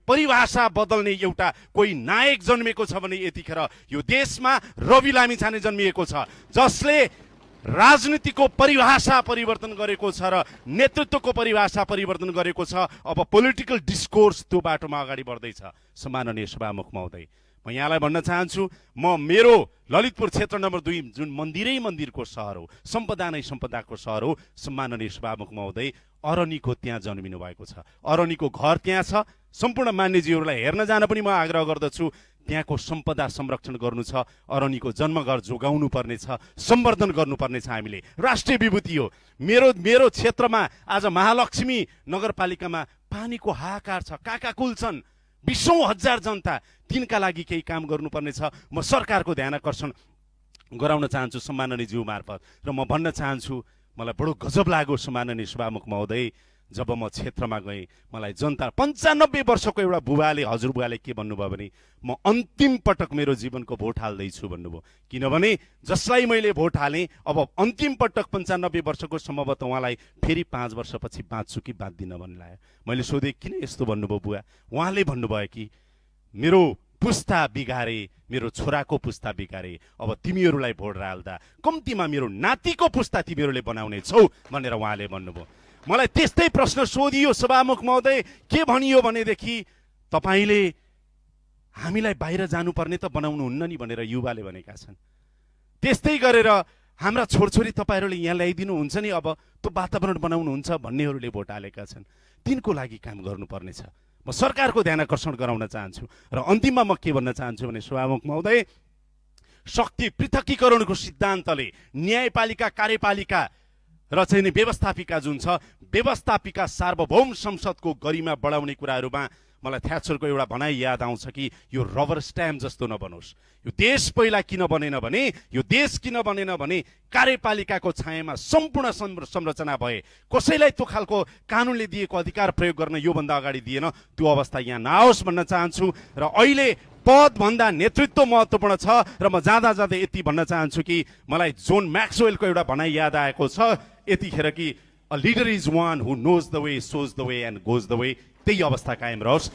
परिभाषा बदल्ने एउटा कोही नायक जन्मेको छ भने यतिखेर यो देशमा रवि लामिछाने जन्मिएको छ, जसले राजनीतिको परिभाषा परिवर्तन गरेको छ र नेतृत्वको परिभाषा परिवर्तन गरेको छ। अब पोलिटिकल डिस्कोर्स त्यो बाटोमा अगाडि बढ्दैछ। सम्माननीय सभामुख महोदय, म यहाँलाई भन्न चाहन्छु, म मेरो ललितपुर क्षेत्र नम्बर 2 जुन मन्दिरै मन्दिरको सहर हो, सम्पदा नै सम्पदाको सहर हो, सम्माननीय सभामुख महोदय, अरनीको त्यहाँ जन्मिनु भएको छ, अरनीको घर त्यहाँ छ। सम्पूर्ण मान्यजीहरूलाई हेर्न जान पनि म आग्रह गर्दछु। त्यहाँको सम्पदा संरक्षण गर्नु छ, अरनीको जन्मघर जोगाउनु पर्ने छ, सम्वर्धन गर्नुपर्ने छ। हामीले राष्ट्रिय विभूति हो। मेरो क्षेत्रमा आज महालक्ष्मी नगरपालिकामा पानीको हाहाकार छ, काकाकुल छन्, बीसौं हजार जनता, तिनका लागि केही काम गर्नुपर्ने छ। म सरकारको ध्यान आकर्षण गराउन चाहन्छु सम्माननीय ज्यू मार्फत, र म भन्न चाहन्छु, मलाई बडो गजब लाग्यो सम्माननीय सभामुख महोदय, जब म क्षेत्रमा गएँ, मलाई जनता 95 वर्षको एउटा बुबाले, हजुरबुवाले के भन्नुभयो भने, म अन्तिम पटक मेरो जीवनको भोट हाल्दैछु भन्नुभयो। किनभने जसलाई मैले भोट हालेँ, अब अन्तिम पटक 95 वर्षको सम्भवतः उहाँलाई फेरि 5 वर्षपछि बाँच्छु कि बाँच्दिन भन्ने लाग्यो। मैले सोधेँ, किन यस्तो भन्नुभयो बुवा? उहाँले भन्नुभयो कि मेरो पुस्ता बिगारे, मेरो छोराको पुस्ता बिगारे, अब तिमीहरूलाई भोट हाल्दा कम्तीमा मेरो नातिको पुस्ता तिमीहरूले बनाउने छौ भनेर उहाँले भन्नुभयो। मलाई त्यस्तै प्रश्न सोधियो सभामुख महोदय, के भनियो भनेदेखि, तपाईँले हामीलाई बाहिर जानुपर्ने त बनाउनुहुन्न नि भनेर युवाले भनेका छन्। त्यस्तै गरेर हाम्रा छोरछोरी तपाईँहरूले यहाँ ल्याइदिनुहुन्छ नि, अब त्यो वातावरण बनाउनुहुन्छ भन्नेहरूले भोट हालेका छन्। तिनको लागि काम गर्नुपर्नेछ। म सरकारको ध्यान आकर्षण गराउन चाहन्छु। र अन्तिममा म के भन्न चाहन्छु भने सभामुख महोदय, शक्ति पृथकीकरणको सिद्धान्तले न्यायपालिका, कार्यपालिका र चाहिँ नि व्यवस्थापिका जुन छ, व्यवस्थापिका सार्वभौम संसदको गरिमा बढाउने कुराहरूमा मलाई थ्याचरको एउटा भनाइ याद आउँछ कि यो रबर स्ट्याम्प जस्तो नबनोस्। यो देश पहिला किन बनेन भने, यो देश किन बनेन भने कार्यपालिकाको छायामा सम्पूर्ण संरचना भए, कसैलाई त्यो खालको कानुनले दिएको अधिकार प्रयोग गर्न योभन्दा अगाडि दिएन, त्यो अवस्था यहाँ नआओस् भन्न चाहन्छु। र अहिले पदभन्दा नेतृत्व महत्त्वपूर्ण छ। र म जाँदा जाँदै यति भन्न चाहन्छु कि मलाई जोन म्याक्सवेलको एउटा भनाइ याद आएको छ यतिखेर कि, a leader is one who knows the way, shows the way and goes the way. त्यही अवस्था कायम रहोस्।